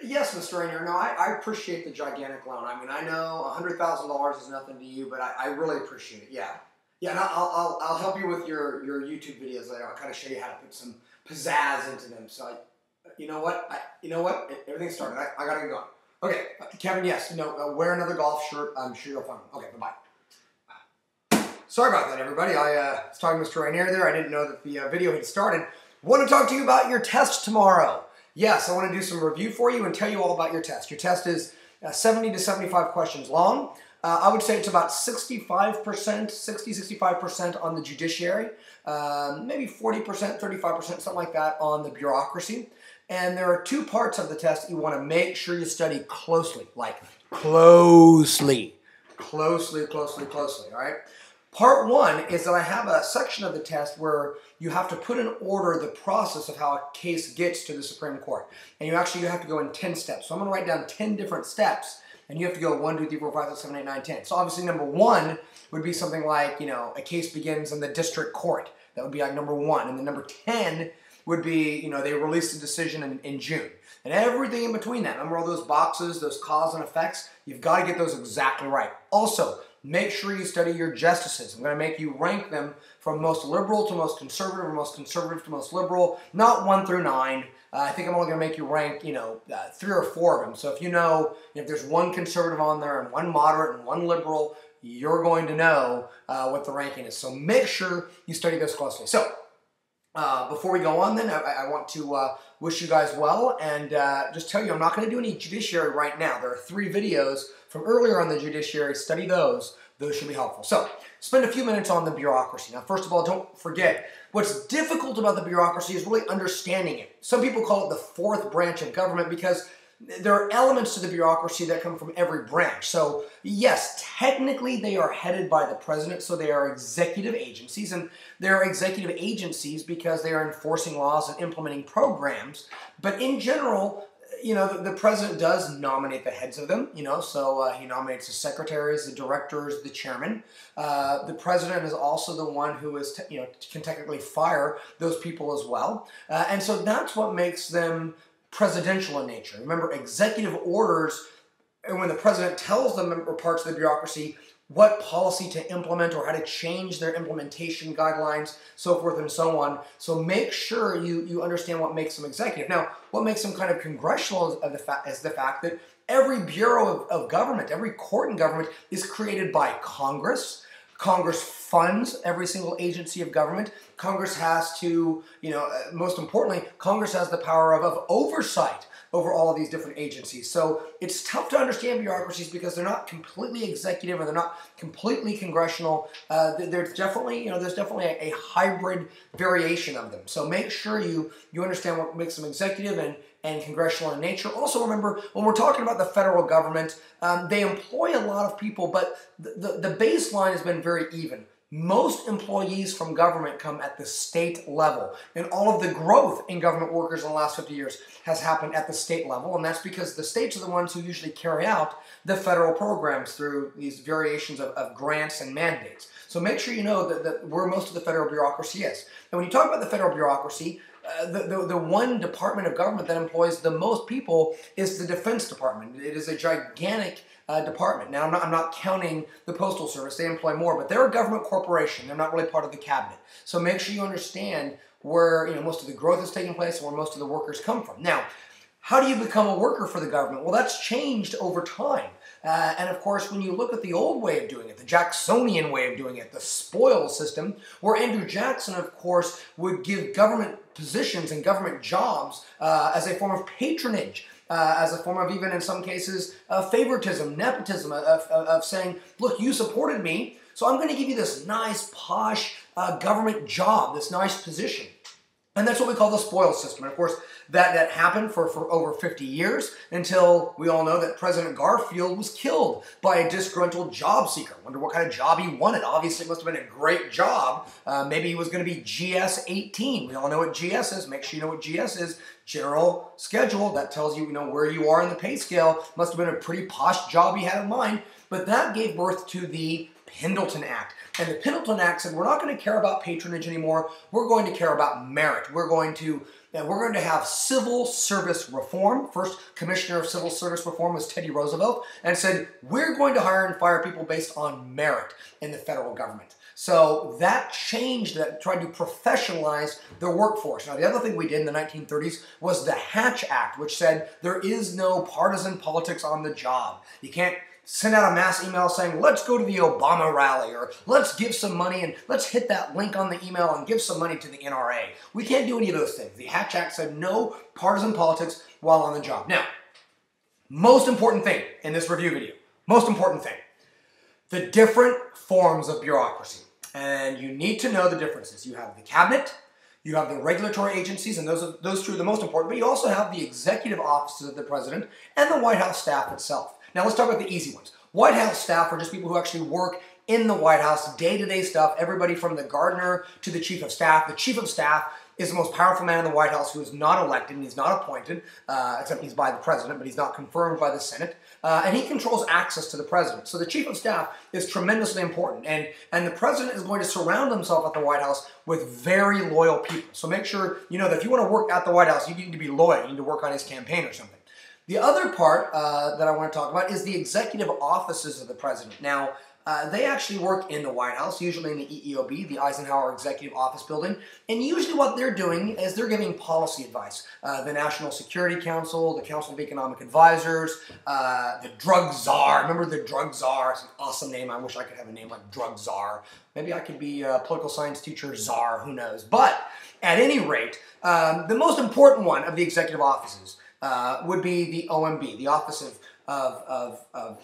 Yes, Mr. Rainier. No, I appreciate the gigantic loan. I mean, I know $100,000 is nothing to you, but I really appreciate it. Yeah, yeah. And I'll help you with your YouTube videos later. I'll kind of show you how to put some pizzazz into them. So, you know what? Everything's started. I gotta get going. Okay, Kevin. Yes. Wear another golf shirt. I'm sure you'll find one. Okay. Bye bye. Sorry about that, everybody. I was talking to Mr. Rainier there. I didn't know that the video had started. Want to talk to you about your test tomorrow. Yes, I want to do some review for you and tell you all about your test. Your test is 70 to 75 questions long. I would say it's about 65% on the judiciary, maybe 40%, 35%, something like that on the bureaucracy. And there are two parts of the test you want to make sure you study closely, like closely, all right? Part one is that I have a section of the test where you have to put in order the process of how a case gets to the Supreme Court. And you have to go in 10 steps. So I'm going to write down 10 different steps, and you have to go 1, 2, 3, 4, 5, 6, 7, 8, 9, 10. So obviously number one would be something like, a case begins in the district court. That would be like number 1. And then number 10 would be, they released a decision in June. And everything in between that, remember all those boxes, those cause and effects? You've got to get those exactly right. Also, make sure you study your justices. I'm going to make you rank them from most liberal to most conservative, or most conservative to most liberal, not 1 through 9. I think I'm only going to make you rank, 3 or 4 of them. So if if there's 1 conservative on there and 1 moderate and 1 liberal, you're going to know what the ranking is. So make sure you study this closely. So before we go on then, I want to wish you guys well and just tell you I'm not going to do any judiciary right now. There are 3 videos from earlier on the judiciary. Study those. Those should be helpful. So spend a few minutes on the bureaucracy. Now, first of all, don't forget, what's difficult about the bureaucracy is really understanding it. Some people call it the 4th branch of government because there are elements to the bureaucracy that come from every branch. So yes, technically they are headed by the president, so they are executive agencies, and they are executive agencies because they are enforcing laws and implementing programs. But in general, the president does nominate the heads of them, so he nominates the secretaries, the directors, the chairman. The president is also the one who can technically fire those people as well. And so that's what makes them presidential in nature. Remember, executive orders, and when the president tells them or parts of the bureaucracy what policy to implement or how to change their implementation guidelines, so forth and so on. So make sure you understand what makes them executive. Now, what makes them kind of congressional is the fact that every bureau of government, every court in government is created by Congress. Congress funds every single agency of government. Congress has to, most importantly, Congress has the power of oversight over all of these different agencies. So it's tough to understand bureaucracies because they're not completely executive and they're not completely congressional. There's definitely, a hybrid variation of them. So make sure you understand what makes them executive and congressional in nature. Also remember, when we're talking about the federal government, they employ a lot of people, but the baseline has been very even. Most employees from government come at the state level, and all of the growth in government workers in the last 50 years has happened at the state level, and that's because the states are the ones who usually carry out the federal programs through these variations of grants and mandates. So make sure you know that where most of the federal bureaucracy is. And when you talk about the federal bureaucracy, the one department of government that employs the most people is the Defense Department. It is a gigantic department. Now, I'm not counting the Postal Service. They employ more, but they're a government corporation. They're not really part of the cabinet. So make sure you understand where most of the growth is taking place and where most of the workers come from. Now, how do you become a worker for the government? Well, that's changed over time. And of course, when you look at the old way of doing it, the Jacksonian way of doing it, the spoil system, where Andrew Jackson, of course, would give government positions and government jobs as a form of patronage, as a form of, even in some cases, favoritism, nepotism, of saying, look, you supported me, so I'm going to give you this nice, posh government job, this nice position. And that's what we call the spoil system. And of course, that happened for over 50 years until we all know that President Garfield was killed by a disgruntled job seeker. Wonder what kind of job he wanted. Obviously, it must have been a great job. Maybe he was going to be GS 18. We all know what GS is. Make sure you know what GS is. General schedule. That tells you, where you are in the pay scale. Must have been a pretty posh job he had in mind. But that gave birth to the Pendleton Act. And the Pendleton Act said we're not going to care about patronage anymore. We're going to care about merit. We're going to have civil service reform. First commissioner of civil service reform was Teddy Roosevelt, and said we're going to hire and fire people based on merit in the federal government. So that changed, that tried to professionalize the workforce. Now, the other thing we did in the 1930s was the Hatch Act, which said there is no partisan politics on the job. You can't send out a mass email saying, let's go to the Obama rally, or let's give some money and let's hit that link on the email and give some money to the NRA. We can't do any of those things. The Hatch Act said no partisan politics while on the job. Now, most important thing in this review video, most important thing, the different forms of bureaucracy. And you need to know the differences. You have the cabinet, you have the regulatory agencies, and those two are the most important, but you also have the executive offices of the president and the White House staff itself. Now let's talk about the easy ones. White House staff are just people who actually work in the White House, day-to-day stuff, everybody from the gardener to the chief of staff. The chief of staff is the most powerful man in the White House who is not elected and he's not appointed, except he's by the president, but he's not confirmed by the Senate. And he controls access to the president. So the chief of staff is tremendously important. And the president is going to surround himself at the White House with very loyal people. So make sure you know that if you want to work at the White House, you need to be loyal. You need to work on his campaign or something. The other part that I want to talk about is the executive offices of the president. Now, they actually work in the White House, usually in the EEOB, the Eisenhower Executive Office Building. And usually what they're doing is they're giving policy advice. The National Security Council, the Council of Economic Advisors, the Drug Czar. Remember the Drug Czar? It's an awesome name. I wish I could have a name like Drug Czar. Maybe I could be a political science teacher czar, who knows. But at any rate, the most important one of the executive offices would be the OMB, the Office of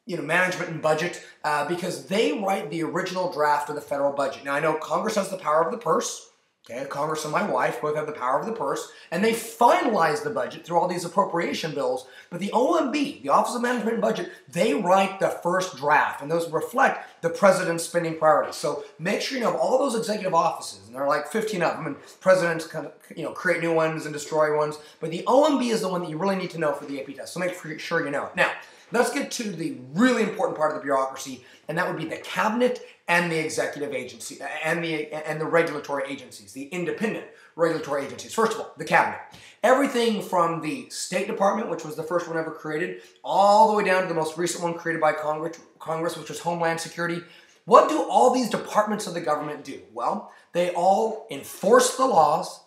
Management and Budget, because they write the original draft of the federal budget. Now, I know Congress has the power of the purse. Okay, Congress and my wife both have the power of the purse, and they finalize the budget through all these appropriation bills. But the OMB, the Office of Management and Budget, they write the first draft, and those reflect the president's spending priorities. So make sure you know all those executive offices, and there are like 15 of them, and presidents kind of create new ones and destroy ones. But the OMB is the one that you really need to know for the AP test. So make sure you know it. Now, let's get to the really important part of the bureaucracy, and that would be the cabinet and the executive agency and the regulatory agencies, the independent regulatory agencies. First of all, the cabinet. Everything from the State Department, which was the first one ever created, all the way down to the most recent one created by Congress, which was Homeland Security. What do all these departments of the government do? Well, they all enforce the laws,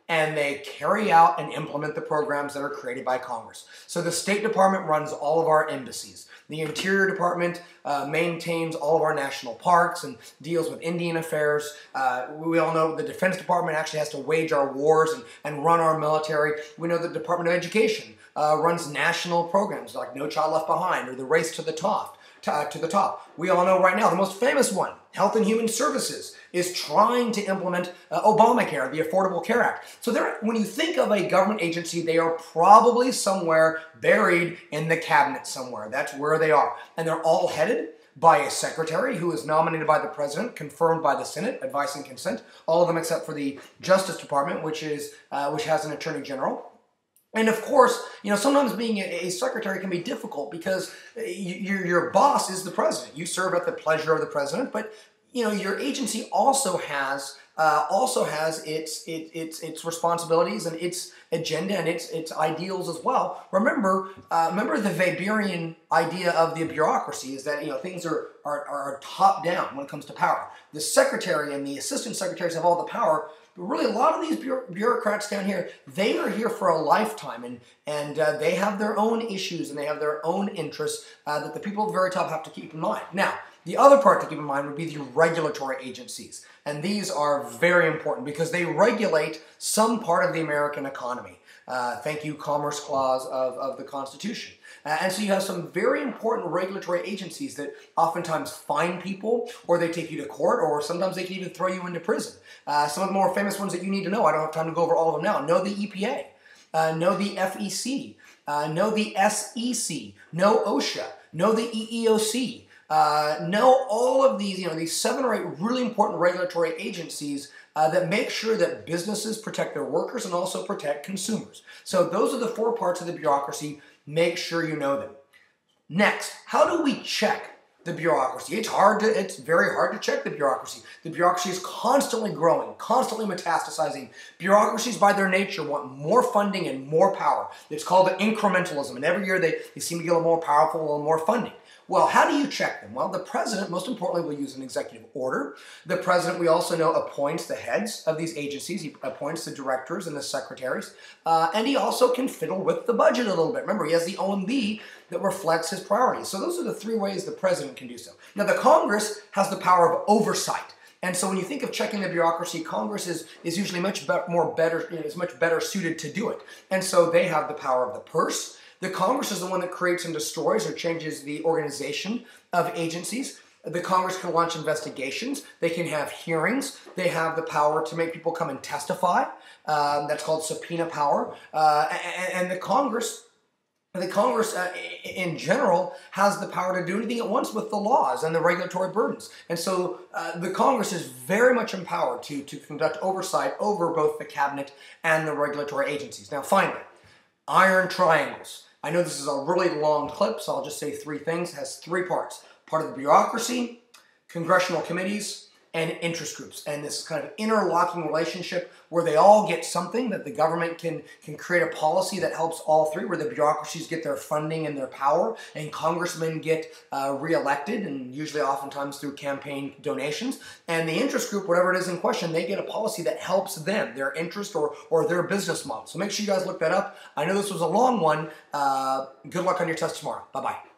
and they carry out and implement the programs that are created by Congress. So the State Department runs all of our embassies. The Interior Department maintains all of our national parks and deals with Indian affairs. We all know the Defense Department actually has to wage our wars and run our military. We know the Department of Education runs national programs like No Child Left Behind or the Race to the Top. We all know right now the most famous one, Health and Human Services, is trying to implement Obamacare, the Affordable Care Act. So when you think of a government agency, they are probably somewhere buried in the cabinet somewhere. That's where they are. And they're all headed by a secretary who is nominated by the president, confirmed by the Senate, advice and consent. All of them except for the Justice Department, which has an attorney general. And of course, sometimes being a secretary can be difficult because your boss is the president. You serve at the pleasure of the president, but your agency also has its responsibilities and its agenda and its ideals as well. Remember the Weberian idea of the bureaucracy is that things are top down when it comes to power. The secretary and the assistant secretaries have all the power. But really, a lot of these bureaucrats down here, they are here for a lifetime, and they have their own issues and they have their own interests that the people at the very top have to keep in mind. Now, the other part to keep in mind would be the regulatory agencies. And these are very important because they regulate some part of the American economy. Thank you, Commerce Clause of the Constitution. And so you have some very important regulatory agencies that oftentimes fine people, or they take you to court, or sometimes they can even throw you into prison. Some of the more famous ones that you need to know, I don't have time to go over all of them now. Know the EPA, know the FEC, know the SEC, know OSHA, know the EEOC, know all of these, these 7 or 8 really important regulatory agencies that make sure that businesses protect their workers and also protect consumers. So those are the 4 parts of the bureaucracy. Make sure you know them. Next, how do we check the bureaucracy. It's very hard to check the bureaucracy. The bureaucracy is constantly growing, constantly metastasizing. Bureaucracies by their nature want more funding and more power. It's called incrementalism, and every year they seem to get a little more powerful, a little more funding. Well, how do you check them? Well, the president, most importantly, will use an executive order. The president, we also know, appoints the heads of these agencies. He appoints the directors and the secretaries. And he also can fiddle with the budget a little bit. Remember, he has the OMB that reflects his priorities. So those are the three ways the president can do so. Now, the Congress has the power of oversight. And so when you think of checking the bureaucracy, Congress is usually much better suited to do it. And so they have the power of the purse. The Congress is the one that creates and destroys or changes the organization of agencies. The Congress can launch investigations. They can have hearings. They have the power to make people come and testify. That's called subpoena power. And the Congress in general has the power to do anything it wants with the laws and the regulatory burdens. And so the Congress is very much empowered to conduct oversight over both the cabinet and the regulatory agencies. Now, finally, iron triangles. I know this is a really long clip, so I'll just say three things. It has three parts. Part of the bureaucracy, congressional committees, and interest groups. And this kind of interlocking relationship where they all get something, that the government can create a policy that helps all three, where the bureaucracies get their funding and their power, and congressmen get reelected, and usually oftentimes through campaign donations. And the interest group, whatever it is in question, they get a policy that helps them, their interest or their business model. So make sure you guys look that up. I know this was a long one. Good luck on your test tomorrow. Bye-bye.